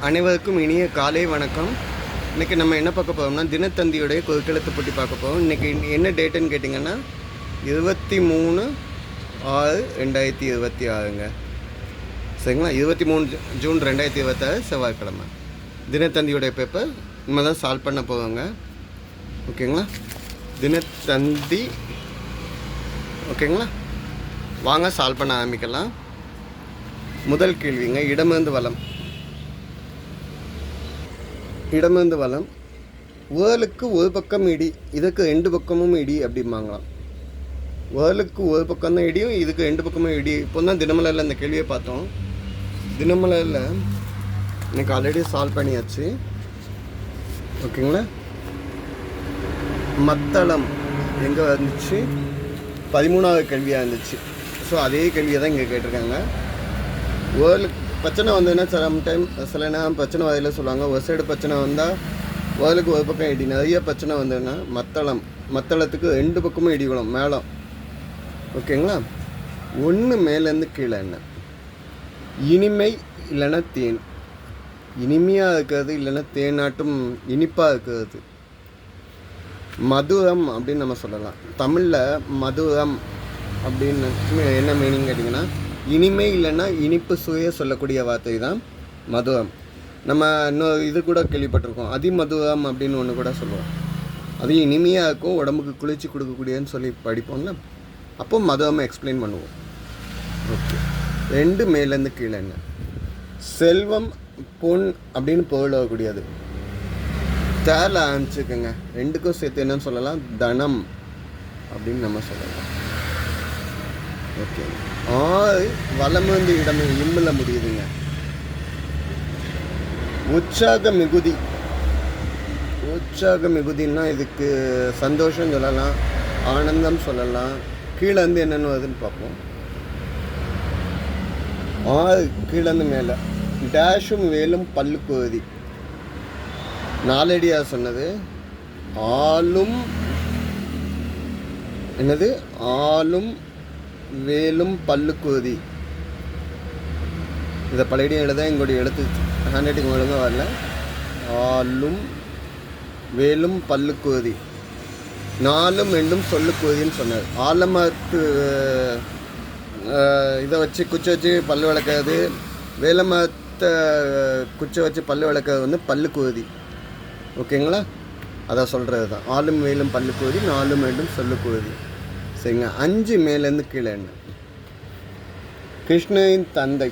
அனைவருக்கும் இனிய காலை வணக்கம். இன்றைக்கி நம்ம என்ன பார்க்க போகிறோம்னா தினத்தந்தியுடைய குறுக்கெழுத்து போட்டி பார்க்க போகிறோம். இன்றைக்கி என்ன டேட்டுன்னு கேட்டிங்கன்னா 23/6/2026ங்க. சரிங்களா? 23 ஜூன் 2026 செவ்வாய்க்கிழமை. தினத்தந்தியுடைய பேப்பர் நம்ம தான் சால்வ் பண்ண போவோங்க. ஓகேங்களா? தினத்தந்தி. ஓகேங்களா? வாங்க சால்வ் பண்ண ஆரம்பிக்கலாம். முதல் கேள்விங்க, இடமிருந்து வலம். இடமிருந்து வலம். வேலுக்கு ஒரு பக்கம் இடி, இதுக்கு ரெண்டு பக்கமும் இடி அப்படிம்பாங்களாம். வேலுக்கு ஒரு பக்கம் தான் இடியும், இதுக்கு ரெண்டு பக்கமும் இடி. இப்போ தான் தினமலரில் இந்த கேள்வியை பார்த்தோம். தினமலரில் எனக்கு ஆல்ரெடி சால்வ் பண்ணியாச்சு. ஓகேங்களா? மத்தளம் எங்கே வந்துச்சு? 13வது கேள்வியாக இருந்துச்சு. ஸோ அதே கேள்வியை தான் இங்கே கேட்டிருக்காங்க. வேலுக்கு பிரச்சனை வந்ததுன்னா சில நேரம் பிரச்சனை வரையில் சொல்லுவாங்க. ஒரு சைடு பிரச்சனை வந்தால் வேலுக்கு ஒரு பக்கம் இடி. நிறைய பிரச்சனை வந்ததுன்னா மத்தளத்துக்கு ரெண்டு பக்கமும் இடி விழும். மேளம். ஓகேங்களா? ஒன்று மேலேருந்து கீழே. என்ன இனிமை இல்லைன்னா தேன். இனிமையாக இருக்கிறது இல்லைன்னா தேனாட்டும் இனிப்பாக இருக்கிறது. மதுரம் அப்படின்னு நம்ம சொல்லலாம். தமிழில் மதுரம் அப்படின்னு என்ன மீனிங் கேட்டிங்கன்னா, இனிமை இல்லைன்னா இனிப்பு சுவையை சொல்லக்கூடிய வார்த்தை தான் மதுரம். நம்ம இன்னும் இது கூட கேள்விப்பட்டிருக்கோம், அதிமதுரம் அப்படின்னு ஒன்று கூட சொல்லுவோம். அது இனிமையாக இருக்கும், உடம்புக்கு குளிர்ச்சி கொடுக்கக்கூடியன்னு சொல்லி படிப்போம்ல. அப்போ மதுரமை எக்ஸ்பிளைன் பண்ணுவோம். ஓகே. ரெண்டு மேலேருந்து கீழே. என்ன செல்வம் பொன் அப்படின்னு பொருள் வரக்கூடியது. தேர்ல ஆரம்பிச்சுக்கோங்க. ரெண்டுக்கும் சேர்த்து என்னன்னு சொல்லலாம்? தனம் அப்படின்னு நம்ம சொல்லலாம். ஓகே. வலமிருந்து இடம் இம்மில் முடியுதுங்க. உற்சாக மிகுதி. உற்சாக மிகுதின்னா இதுக்கு சந்தோஷம் சொல்லலாம், ஆனந்தம் சொல்லலாம். கீழே இருந்து என்னென்னு வருதுன்னு பார்ப்போம். கீழேருந்து மேலே. டேஷும் வேலும் பல்லுக்குவதி. நாலடியாக சொன்னது. ஆளும் என்னது? ஆளும் வேலும் பல்லுக்குவதி. இதை பழைய எழுத எங்களுடைய எழுத்து ஹேண்ட் ரைட்டிங் ஒழுங்காக வரல. ஆளும் வேலும் பல்லுக்குவதி. நாலும் ரெண்டும் சொல்லுக்குவதின்னு சொன்னார். ஆலமரத்து இதை வச்சு குச்சி வச்சு பல்லு விளக்கிறது, வேலமரத்தை குச்சை வச்சு பல்லு விளக்கிறது வந்து பல்லுக்குவதி. ஓகேங்களா? அதை சொல்கிறது தான். ஆளும் வேலும் பல்லுக்குவதி, நாலும் ரெண்டும் சொல்லுக்குவதி. சரிங்க. 5 மேலேருந்து கீழே. என்ன கிருஷ்ணரின் தந்தை.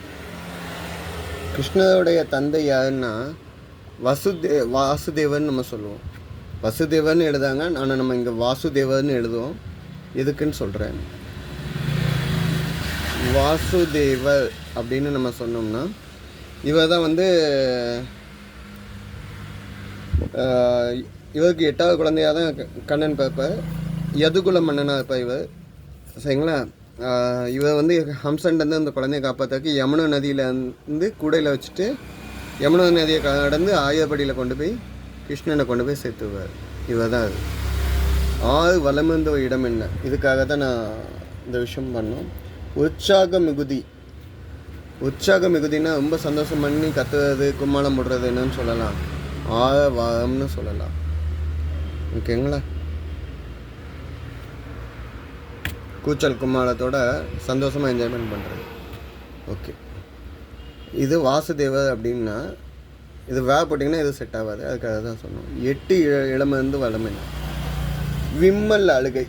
கிருஷ்ணருடைய தந்தை யாருன்னா வாசுதேவன் நம்ம சொல்லுவோம். வசுதேவன் எழுதாங்க, ஆனால் நம்ம இங்கே வாசுதேவன் எழுதுவோம். எதுக்குன்னு சொல்கிறேன். வாசுதேவர் அப்படின்னு நம்ம சொன்னோம்னா இவர் தான் வந்து இவருக்கு 8வது குழந்தையாக தான் கண்ணன் பார்ப்பார். யதுகுல மன்னனாக இருப்பார் இவர். சரிங்களா? இவர் வந்து ஹம்சன்லேருந்து அந்த குழந்தைய காப்பாற்றுறதுக்கு யமுனா நதியில் வந்து கூடையில் வச்சுட்டு யமுனா நதியை கடந்து ஆயப்படியில் கொண்டு போய் கிருஷ்ணனை கொண்டு போய் சேர்த்துவார். இவர் தான் அது. 6 வலமிருந்த இடம். என்ன இதுக்காக தான் நான் இந்த விஷயம் பண்ணோம். உற்சாக மிகுதி. உற்சாக மிகுதினா ரொம்ப சந்தோஷம் பண்ணி கத்துறது, கும்மாளம் போடுறது என்னன்னு சொல்லலாம்? வாரம்னு சொல்லலாம். ஓகேங்களா? கூச்சல் கும்மாளத்தோட சந்தோஷமாக என்ஜாய்மெண்ட் பண்ணுறது. ஓகே. இது வாசுதேவர் அப்படின்னா இது போட்டிங்கன்னா இது செட் ஆகாது. அதுக்காக தான் சொன்னோம். 8 இளமிருந்து வளம். என்ன விம்மல் அழுகை.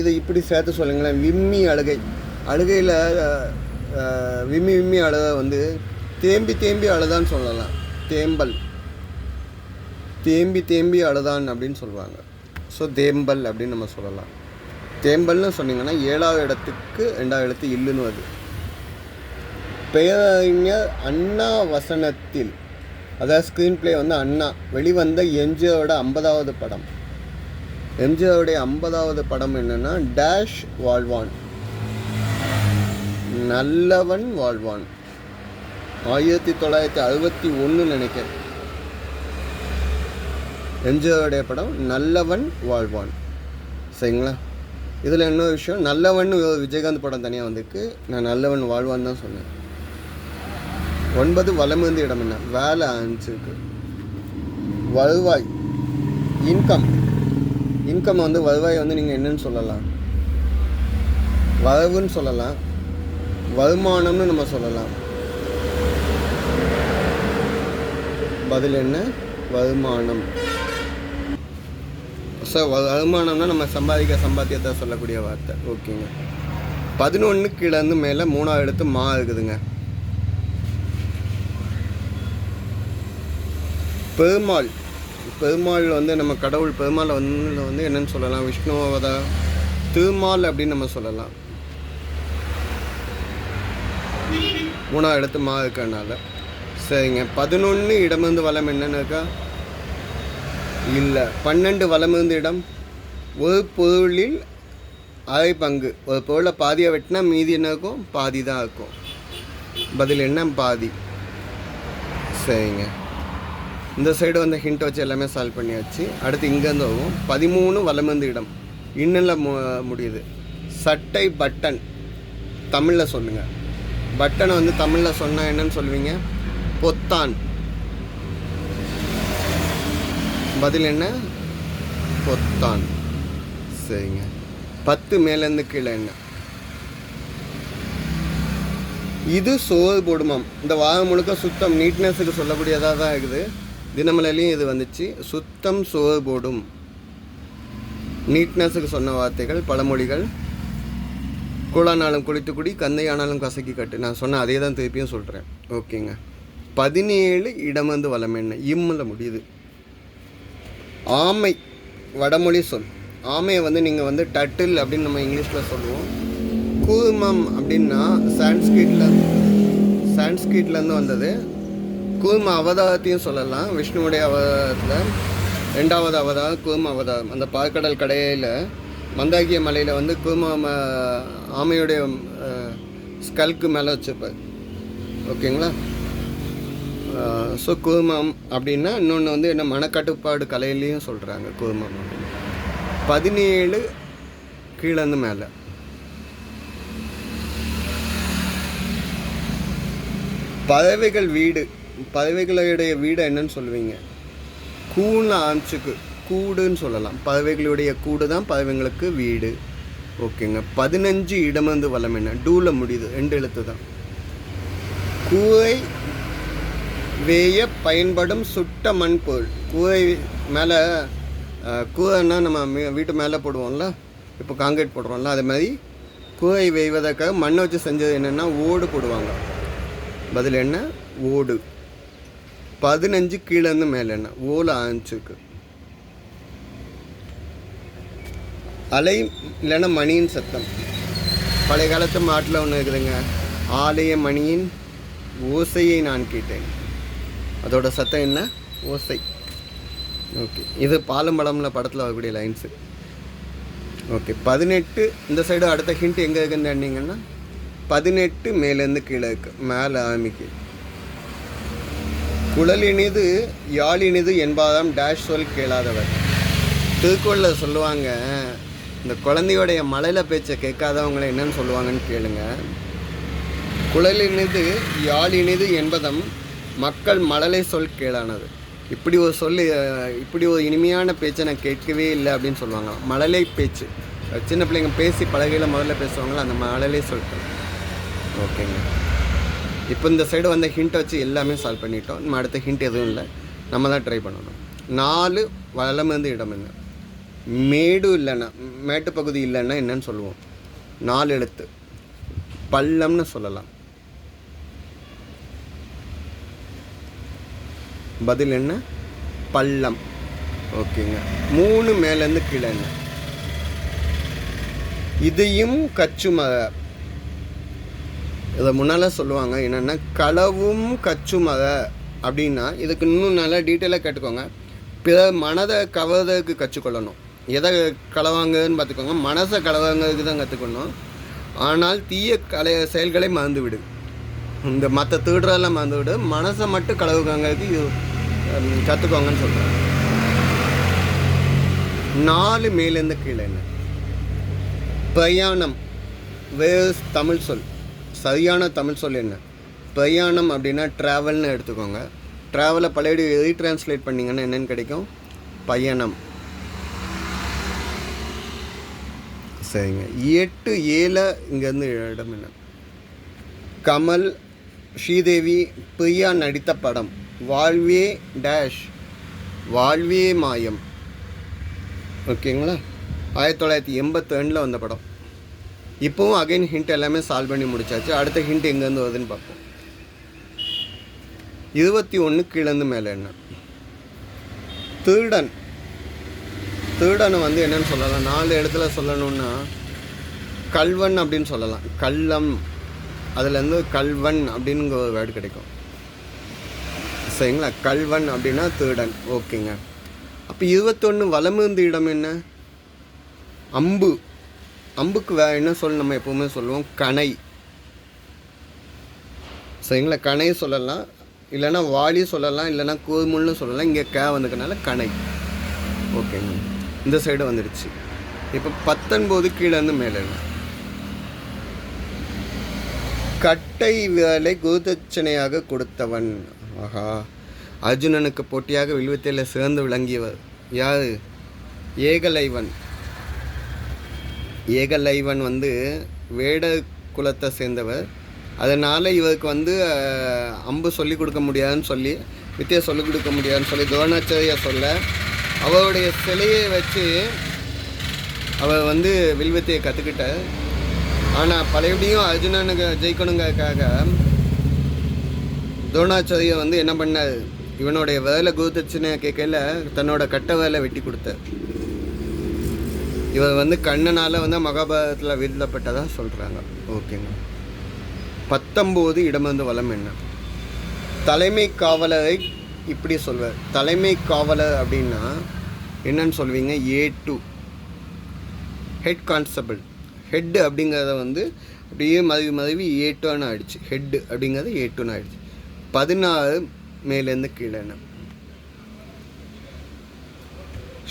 இதை இப்படி சேர்த்து சொல்லுங்களேன். விம்மி அழுகை. அழுகையில் விம்மி அழுகை வந்து தேம்பி அழுதான்னு சொல்லலாம். தேம்பி அழுதான் அப்படின்னு சொல்லுவாங்க. ஸோ தேம்பல் அப்படின்னு நம்ம சொல்லலாம். தேம்பல்னு சொன்னீங்கன்னா 7வது இடத்துக்கு 2வது எழுத்து இல்லுன்னு வருது. பேரறிஞர் அண்ணா வசனத்தில், அதாவது ஸ்க்ரீன் பிளே வந்து அண்ணா வெளிவந்த எம்ஜிஆரோட 50வது படம். எம்ஜிஆருடைய 50வது படம் என்னன்னா டேஷ் வாழ்வான், நல்லவன் வாழ்வான். 1961 நினைக்கிறேன். எம்ஜிஆருடைய படம் நல்லவன் வாழ்வான். சரிங்களா? இதில் இன்னொரு விஷயம், நல்லவன் விஜயகாந்த் படம் தனியாக வந்திருக்கு. நான் நல்லவன் வாழ்வான்னு தான் சொன்னேன். 9 வலமிருந்து இடம் என்ன? வேலை 5க்கு. வருவாய் இன்கம். இன்கம் வந்து வருவாய் வந்து நீங்கள் என்னன்னு சொல்லலாம்? வரவுன்னு சொல்லலாம், வருமானம்னு நம்ம சொல்லலாம். பதில் என்ன? வருமானம். ஸோ வருமானம்னா நம்ம சம்பாத்தியத்தை சொல்லக்கூடிய வார்த்தை. ஓகேங்க. 11 கீழேருந்து மேலே 3வது எழுத்து மா இருக்குதுங்க. பெருமாள். பெருமாள் வந்து நம்ம கடவுள் பெருமாள் வந்து என்னன்னு சொல்லலாம்? விஷ்ணுவதா திருமால் அப்படின்னு நம்ம சொல்லலாம். 3வது எழுத்து மா இருக்கிறனால. சரிங்க. 11 இடமிருந்து வலம் என்னன்னு இருக்கா? இல்லை. 12 வலமிருந்து இடம். ஒரு பொருளில் அரை பங்கு. ஒரு பொருளை பாதியாக வெட்டினா மீதி என்ன இருக்கும்? பாதி தான் இருக்கும். பதில் என்ன? பாதி. சரிங்க. இந்த சைடு வந்து ஹிண்ட் வச்சு எல்லாமே சால்வ் பண்ணியாச்சு. அடுத்து இங்கேருந்து வரும். 13 வலமிருந்து இடம். இன்னில் முடியுது. சட்டை பட்டன். தமிழில் சொல்லுங்கள். பட்டனை வந்து தமிழில் சொன்னால் என்னன்னு சொல்லுவீங்க? பொத்தான். பதில் என்ன? பொத்தான். சரிங்க. 10 மேலேருந்து கீழே என்ன? இது சோறு போடுமாம். இந்த வாரம் முழுக்க சுத்தம் நீட்னஸுக்கு சொல்லக்கூடியதாக தான் இருக்குது. தினமலையிலையும் இது வந்துச்சு. சுத்தம் சோறு போடும். நீட்னஸுக்கு சொன்ன வார்த்தைகள் பழமொழிகள். கூழானாலும் குளித்து குடி, கந்தையானாலும் கசக்கி கட்டு. நான் சொன்ன அதே தான் திருப்பியும் சொல்கிறேன். ஓகேங்க. 17 இடமிருந்து வலம் என்ன? இம்மில் முடியுது. ஆமை வடமொழி சொல். ஆமையை வந்து நீங்கள் வந்து டட்டில் அப்படின்னு நம்ம இங்கிலீஷில் சொல்லுவோம். கூர்மம் அப்படின்னா சான்ஸ்கிரிட்லேருந்து வந்தது. கூர்ம அவதாரத்தையும் சொல்லலாம். விஷ்ணுவுடைய அவதாரத்தில் 2வது அவதாரம் கூர்ம அவதாரம். அந்த பாற்கடல் கடையில் மந்தாகிய மலையில் வந்து கூர்ம ஆமையுடைய ஸ்கல்க்கு மேலே வச்சுப்பார். ஓகேங்களா? ஸோ கூர்மம் அப்படின்னா இன்னொன்று வந்து என்ன? மனக்கட்டுப்பாடு கலையிலையும் சொல்கிறாங்க கூர்மம் அப்படின்னு. 17 கீழேருந்து மேலே. பறவைகள் வீடு. பறவைகளுடைய வீடு என்னன்னு சொல்லுவீங்க? கூன்னு ஆரம்பிச்சுக்கு கூடுன்னு சொல்லலாம். பறவைகளுடைய கூடு தான் பறவைங்களுக்கு வீடு. ஓகேங்க. 15 இடமிருந்து வலம் என்ன? டூவில் முடியுது. 2 எழுத்து தான். கூரை வேய பயன்படும் சுட்ட மண் பொருள். கூரை மேலே கூரைன்னா நம்ம வீட்டு மேலே போடுவோம்ல, இப்போ காங்கிரீட் போடுறோம்ல, அது மாதிரி கூரை வேய்வதற்காக மண்ணை வச்சு செஞ்சது என்னென்னா ஓடு போடுவாங்க. பதில் என்ன? ஓடு. 15 கீழேருந்து மேலே என்ன? ஓல ஆரம்பிச்சுக்கு. அலை இல்லைன்னா மணியின் சத்தம். பழைய காலத்து மாட்டில் ஒன்று இருக்குதுங்க. ஆலய மணியின் ஓசையை நான் கேட்டேன். அதோட சத்தம் என்ன? ஓசை. ஓகே. இது பாலும் படம்ல படத்தில் வரக்கூடிய லைன்ஸு. ஓகே. 18 இந்த சைடு. அடுத்த ஹிண்ட் எங்கே இருக்குன்னு கேட்டிங்கன்னா 18 மேலேருந்து கீழே இருக்கு. மேலே ஆரம்பிக்கு. குழலினிது யாழினிது என்பதாம் டேஷ் சொல் கேளாதவர். திருக்குறளில் சொல்லுவாங்க, இந்த குழந்தையோடைய மலையில் பேச்சை கேட்காதவங்களை என்னன்னு சொல்லுவாங்கன்னு கேளுங்க. குழலினிது யாழினிது என்பதம் மக்கள் மழலை சொல் கேளானது. இப்படி ஒரு சொல், இப்படி ஒரு இனிமையான பேச்சை நான் கேட்கவே இல்லை அப்படின்னு சொல்லுவாங்க. மழலை பேச்சு. சின்ன பிள்ளைங்க பேசி பழகையில் முதல்ல பேசுவாங்களா, அந்த மழலை சொல்லிட்டு. ஓகேங்க. இப்போ இந்த சைடு வந்த ஹிண்ட்டை வச்சு எல்லாமே சால்வ் பண்ணிட்டோம். நம்ம அடுத்த ஹிண்ட் எதுவும் இல்லை, நம்ம தான் ட்ரை பண்ணணும். 4 வலமிருந்து இடம் என்ன? மேடு இல்லைன்னா, மேட்டு பகுதி இல்லைன்னா என்னன்னு சொல்லுவோம்? 4 எழுத்து. பள்ளம்னு சொல்லலாம். பதில் என்ன? பள்ளம். ஓகேங்க. 3 மேலேருந்து கீழே என்ன? இதையும் கச்சுமக. இதை முன்னால் சொல்லுவாங்க என்னென்னா களவும் கச்சுமக அப்படின்னா, இதுக்கு இன்னும் நல்லா டீட்டெயிலாக கேட்டுக்கோங்க. பிற மனதை கவர்றதுக்கு கற்றுக்கொள்ளணும். எதை களவாங்குன்னு பார்த்துக்கோங்க. மனசை களவாங்கிறதுக்கு தான் கற்றுக்கணும். ஆனால் தீய செயல்களை மறந்து விடு. இந்த மற்ற திருடுறதெல்லாம் மறந்து விடு. மனசை மட்டும் களவுக்காங்கிறதுக்கு கற்றுக்கோங்கன்னு சொல்கிறேன். 4 மேலேருந்து கீழே என்ன? பிரயாணம். வேறு தமிழ் சொல். சரியான தமிழ் சொல் என்ன? பிரயாணம் அப்படின்னா ட்ராவல்னு எடுத்துக்கோங்க. ட்ராவலை பழையடி ரீட்ரான்ஸ்லேட் பண்ணிங்கன்னா என்னென்னு கிடைக்கும்? பயணம். சரிங்க. 8-7 இங்கேருந்து இடம் என்ன? கமல், ஸ்ரீதேவி, பிரியா நடித்த படம் வாழ்வே டேஷ், வாழ்வே மாயம். ஓகேங்களா? 1982 வந்த படம். இப்போவும் அகைன் ஹிண்ட் எல்லாமே சால்வ் பண்ணி முடிச்சாச்சு. அடுத்த ஹிண்ட் எங்கேருந்து வருதுன்னு பார்ப்போம். 21 கீழேருந்து மேலே என்ன? திருடன். திருடனை வந்து என்னன்னு சொல்லலாம்? 4 இடத்துல சொல்லணுன்னா கல்வன் அப்படின்னு சொல்லலாம். கள்ளம், அதுலேருந்து கல்வன் அப்படிங்கிற ஒரு வேர்டு கிடைக்கும். சரிங்களா? கல்வன் அப்படின்னா திருடன். ஓகேங்க. அப்போ 21 வலமிருந்த இடம் என்ன? அம்பு. அம்புக்கு என்ன சொல்ல நம்ம எப்போவுமே சொல்லுவோம்? கணை. சரிங்களா? கணை சொல்லலாம், இல்லைன்னா வாளி சொல்லலாம், இல்லைன்னா கோமுல்னு சொல்லலாம். இங்கே வந்ததுனால கணை. ஓகேங்க. இந்த சைடு வந்துடுச்சு. இப்போ 19 கீழேருந்து மேலே என்ன? கட்டை விரலை குருதட்சணையாக கொடுத்தவன். ஆஹா, அர்ஜுனனுக்கு போட்டியாக வில்வித்தையில் சிறந்து விளங்கியவர் யார்? ஏகலைவன். ஏகலைவன் வந்து வேட குலத்தை சேர்ந்தவர். அதனால் இவருக்கு வந்து அம்பு சொல்லிக் கொடுக்க முடியாதுன்னு சொல்லி, வித்தியை சொல்லிக் கொடுக்க முடியாதுன்னு சொல்லி துரோணாச்சாரியா சொல்ல, அவருடைய சிலையை வச்சு அவர் வந்து வில்வித்தையை கற்றுக்கிட்டார். ஆனால் பழையபடியும் அர்ஜுனனுக்கு ஜெயிக்கணுங்கிறதுக்காக துரோணாச்சாரியா வந்து என்ன பண்ணார்? இவனுடைய வேலை குருதட்சணையை கேட்கல தன்னோட கட்ட வேலை வெட்டி கொடுத்தார். இவர் வந்து கண்ணனால் வந்து மகாபாரதத்தில் வீழ்த்தப்பட்டதாக சொல்கிறாங்க. ஓகேங்க. 19 இடமிருந்து வலம் என்ன? தலைமை காவலரை இப்படி சொல்வார். தலைமை காவலர் அப்படின்னா என்னன்னு சொல்வீங்க? A2 head constable. ஹெட் அப்படிங்கிறத வந்து அப்படியே மதுவி A2 ஆயிடுச்சு. ஹெட் அப்படிங்கிறது A2 ஆயிடுச்சு. 16 மேலேருந்து கீழே என்ன?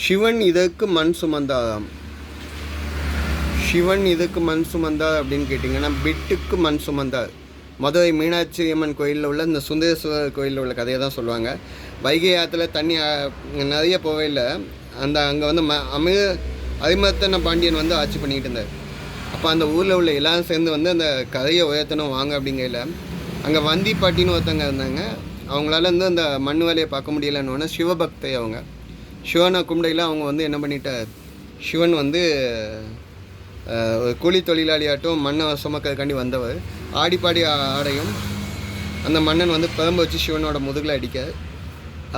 சிவன் இதற்கு மண் சுமந்தாராம். சிவன் இதுக்கு மண் சுமந்தார் அப்படின்னு கேட்டிங்கன்னா பிட்டுக்கு மண் சுமந்தார். மதுரை மீனாட்சி அம்மன் கோயிலில் உள்ள இந்த சுந்தரேஸ்வரர் கோயிலில் உள்ள கதையை தான் சொல்லுவாங்க. வைகை ஆற்றுல தண்ணி நிறைய போவையில் அங்கே வந்து அரிமர்த்தன பாண்டியன் வந்து ஆட்சி பண்ணிக்கிட்டு இருந்தார். அப்போ அந்த ஊரில் உள்ள எல்லோரும் சேர்ந்து வந்து அந்த கதையை உயர்த்தணும் வாங்க அப்படிங்கையில் அங்கே வந்தி பாட்டின்னு ஒருத்தங்க இருந்தாங்க. அவங்களால வந்து அந்த மண் வேலையை பார்க்க முடியலன்னு சிவபக்தை அவங்க. சிவனை கும்பிடையில் அவங்க வந்து என்ன பண்ணிட்டார்? சிவன் வந்து கூலி தொழிலாளியாட்டும் மண்ணை சுமக்கிறதுக்காண்டி வந்தவர். ஆடிப்பாடி ஆடையும் அந்த மன்னன் வந்து பெரம்பு வச்சு சிவனோட முதுகில் அடிக்க.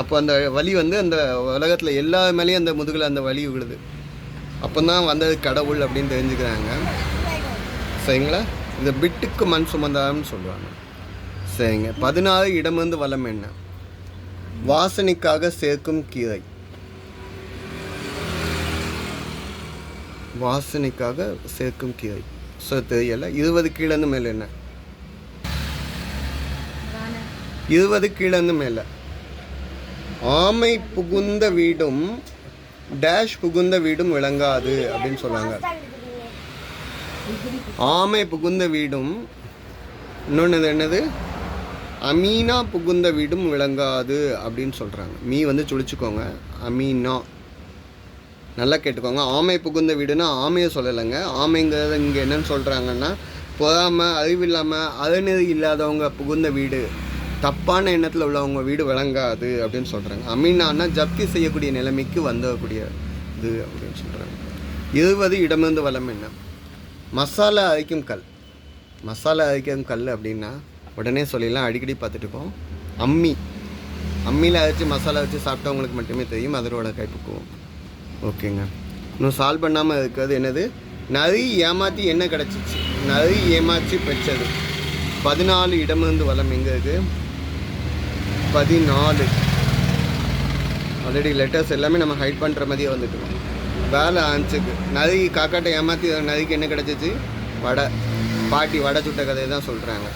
அப்போ அந்த வலி வந்து அந்த உலகத்தில் எல்லா மேலேயும் அந்த முதுகில் அந்த வலி விழுது. அப்போ தான் வந்தது கடவுள் அப்படின்னு தெரிஞ்சுக்கிறாங்க. சரிங்களா? இந்த பிட்டுக்கு மண் சுமந்தான்னு சொல்லுவாங்க. சரிங்க. 16 இடமிருந்து வலம் என்ன? வாசனைக்காக சேர்க்கும் கீரை. வாசனைக்காக சேர்க்கும் கீரை. ஸோ தெரியலை. 20 கீழேருந்து மேலே என்ன? 20 கீழேருந்து மேலே ஆமை புகுந்த வீடும் டேஷ் புகுந்த வீடும் விளங்காது அப்படின்னு சொல்லுவாங்க. ஆமை புகுந்த வீடும், இன்னொன்று என்னது? அமீனா புகுந்த வீடும் விளங்காது அப்படின்னு சொல்கிறாங்க. மீ வந்து சுழிச்சுக்கோங்க. அமீனா நல்லா கேட்டுக்கோங்க. ஆமை புகுந்த வீடுன்னா ஆமையை சொல்லலைங்க. ஆமைங்கிறத இங்கே என்னன்னு சொல்கிறாங்கன்னா பொறாமல், அறிவில்லாமல், அறநெறி இல்லாதவங்க புகுந்த வீடு, தப்பான எண்ணத்தில் உள்ளவங்க வீடு விளங்காது அப்படின்னு சொல்கிறாங்க. அமீனான்னா ஜப்தி செய்யக்கூடிய நிலைமைக்கு வந்தக்கூடிய இது அப்படின்னு சொல்கிறாங்க. 20 இடமிருந்து வலம் என்ன? மசாலா அரைக்கும் கல். மசாலா அரைக்கும் கல் அப்படின்னா உடனே சொல்லிடலாம், அடிக்கடி பார்த்துட்டுருக்கோம். அம்மி. அம்மியில் அரைச்சி மசாலா வச்சு சாப்பிட்டவங்களுக்கு மட்டுமே தெரியும் அதோட கைப்பக்குவோம். ஓகேங்க. இன்னும் சால்வ் பண்ணாமல் இருக்கிறது என்னது? நரி ஏமாற்றி என்ன கிடச்சிச்சு? நரி ஏமாற்றி பெற்றது. 14 இடமிருந்து வலம் எங்கே இருக்குது? 14. ஆல்ரெடி லெட்டர்ஸ் எல்லாமே நம்ம ஹைட் பண்ணுற மாதிரியே வந்துட்டுருக்கோம். வேலை ஆன்ஸுக்கு நரி காக்காட்டை ஏமாற்றி நரிக்கு என்ன கிடச்சிச்சு? வடை. பாட்டி வடை சுட்ட கதையை தான் சொல்கிறாங்க.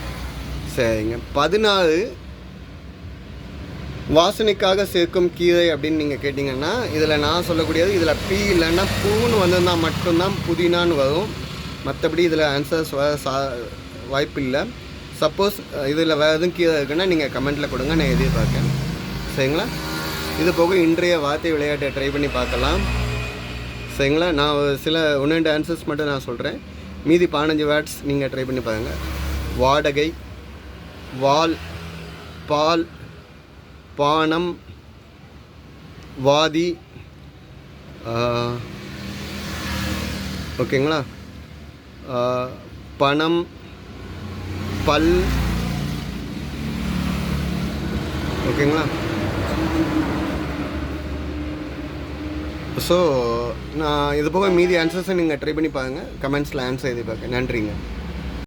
சரிங்க. 14 வாசனைக்காக சேர்க்கும் கீரை அப்படின்னு நீங்கள் கேட்டிங்கன்னா இதில் நான் சொல்லக்கூடியது, இதில் பி இல்லைன்னா பூன்னு வந்திருந்தால் மட்டும்தான் புதினான்னு வரும். மற்றபடி இதில் ஆன்சர்ஸ் வாய்ப்பு இல்லை. சப்போஸ் இதில் வேறு எதுவும் கீழே இருக்குன்னா நீங்கள் கமெண்ட்டில் கொடுங்க, நான் எதிர்பார்க்கேன். சரிங்களா? இது போக இன்றைய வார்த்தை விளையாட்டை ட்ரை பண்ணி பார்க்கலாம். சரிங்களா? நான் சில 1-2 ஆன்சர்ஸ் மட்டும் நான் சொல்கிறேன். மீதி 15 வேர்ட்ஸ் நீங்கள் ட்ரை பண்ணி பாருங்கள். வாடகை, வால், பால், பானம், வாதி, ஓகேங்களா, பணம், பல், ஓகேங்களா. ஸோ நான் இது போக மீதி ஆன்சர்ஸை நீங்கள் ட்ரை பண்ணி பாருங்கள். கமெண்ட்ஸில் ஆன்சர் எதிர்பார்க்க. நன்றிங்க.